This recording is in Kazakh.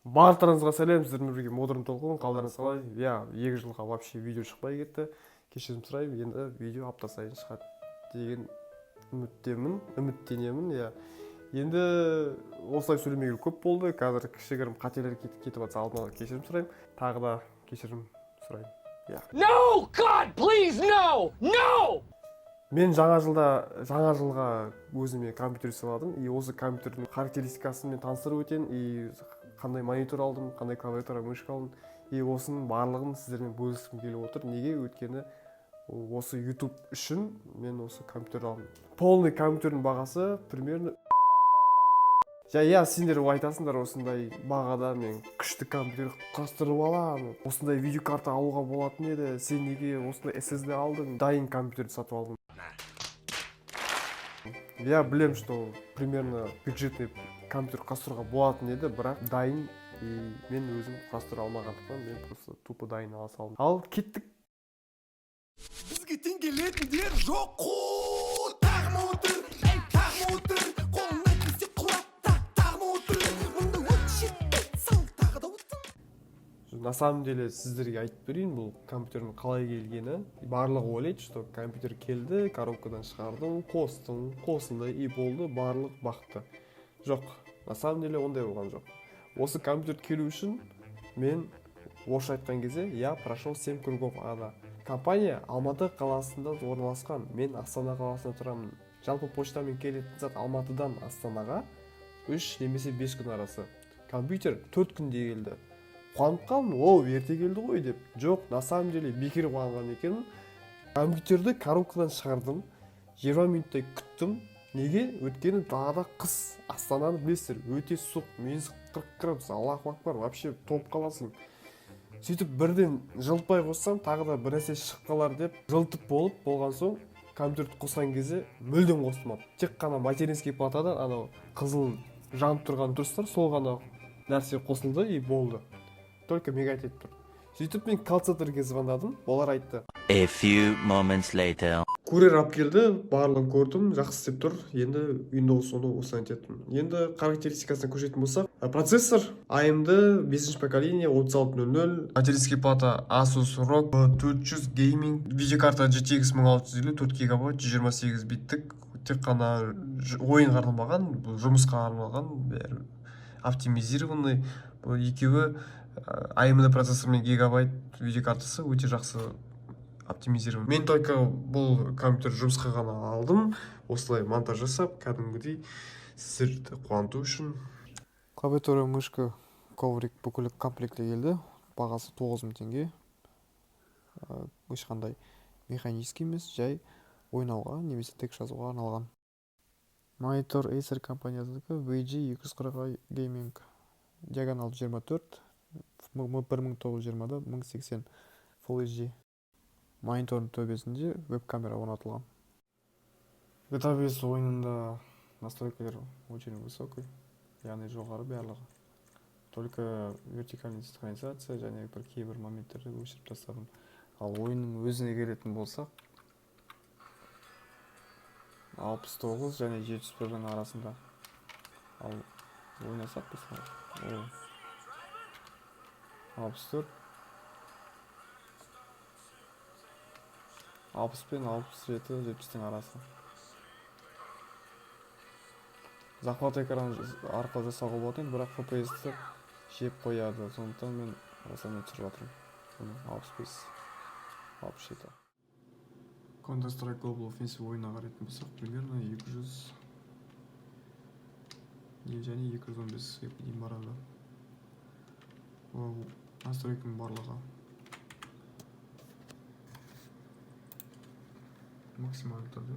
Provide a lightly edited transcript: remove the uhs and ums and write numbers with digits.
Барлықтарыңызға сәлем, сіздермен бірге модерн толқын, қалдарыңыз қалай? Иә, 2 жылға вообще видео шықпай кетті. Кешірім сұраймын, енді видео апта сайын шығады деген үміттенемін, иә. Енді осылай сөйлемегелі көп болды, қазір кішігірім қателер кетіп жатса алдын ала кешірім сұраймын. Тағы да кешірім сұраймын, иә. No, God, please, no, no! Мен жаңа жылға өзіме компьютер сыйладым, и осы компьютердің характеристикасын мен таныстырып өтейін, и қандай монитор алдым, қандай клавиатура, мышка алдым, и осының барлығын сіздермен бөліскім келіп отыр. Неге? Өйткені осы YouTube үшін мен осы компьютер алдым. Полный компьютердің бағасы примерно иә, сендер айтасыңдар, осындай бағада мен күшті компьютер құрастырып аламын, осындай видеокарта алуға болатын еді, сен неге осындай SSD алдың, дайын компьютерді сатып алдың. Я білем, что примерно бюджетный компьютер құрастыруға болатын еді, бірақ дайын, и мен өзім құрастыра алмағандықтан мен просто тупо дайын ала салдым. Ал кеттік. Бізге тең келетіндер жоқ қой, тағма отыр, тағма отыр, қолына келсе құлап тағма отыр, мұнда от жетпейді, сал тағы да отыр. На самом деле сіздерге айтып берейін, бұл компьютердің қалай келгені. Барлығы ойлайды, что компьютер келді, коробкадан шығардым, қосынды и болды, барлық бақты. Жоқ, на самом деле ондай болған жоқ. Осы компьютер келу үшін мен орысша айтқан кезде я прошел 7 кругов ада. Компания Алматы қаласында орналасқан, мен Астана қаласында тұрамын. Жалпы почтамен келетін зат Алматыдан Астанаға 3 немесе 5 күн арасы. Компьютер 4 күнде келді. Қуанып қалдым, о, ерте келді ғой деп. Жоқ, на самом деле бекер қуанған екенмін. Компьютерді коробкадан шығардым, 20 минуттай күттім. Неге? Өткені далада қыс. Астананы білесіздер, өте суық, минус 40 градус, Аллаху акбар, вообще топ қаласың. Сөйтіп бірден жылытпай қоссам, тағы да бір нәрсе шығып қалар деп жылытып болған соң, компьютерді қосқан кезде мүлдем қосылмады. Тек қана материнский платадан анау қызыл жанып тұрған дұрыстар, сол ғана нәрсе қосылды и болды. Только мигать етіп тұр. Сөйтіп мен колл-центрге звондадым, олар айтты. A few moments later. Курьер алып келді, барлығын көрдім, жақсы істеп тұр. Енді Windows 10-ны осыны айтатын. Енді характеристикасына көшетін болсақ, процессор AMD 5-ші поколение 3600, материнский плата Asus ROG 400 Gaming, видеокарта GTX 1650, 4 ГБ, 128 биттік, тек қана ойынға арналмаған, бұл жұмысқа арналған, оптимизированный. Бұл екеуі AMD процессор мен гигабайт видеокартасы өте жақсы оптимизирован. Мен только бұл компьютер жұмысқа ғана алдым, осылай монтаж жасап, кәдімгідей сіздерді қуанту үшін. Клавиатура, мышка, коврик бүкіл комплектте келді. Бағасы 9000 теңге. Ешқандай механический емес, жай ойнауға немесе тек жазуға арналған. Монитор Acer компаниясыдікі VG240 Gaming. Диагонал 24, 1920-да 1080 Full HD. Монитордың төбесінде веб-камера орнатылған. GTA 5 ойынында настройкалар очень высокий, яғни жоғары барлығы. Только вертикальный синхронизация және бір кейбір моменттерді өшіріп тастадым. Ал ойынның өзіне келетін болсақ, 69 және 71-дің арасында. Ал ойнасақ біз 64, 60 пен 67, 70-тің арасы. Захват экран арқылы жасауға болатын, бірақ FPS-ті жеп қояды. Сондықтан мен осыны түсіріп жатырмын. 65, 67. Counter-Strike Global Offensive ойына қарайтын болсақ, примерно 200 және 215 дейін барады. Ол настройканың барлығы максималды түрде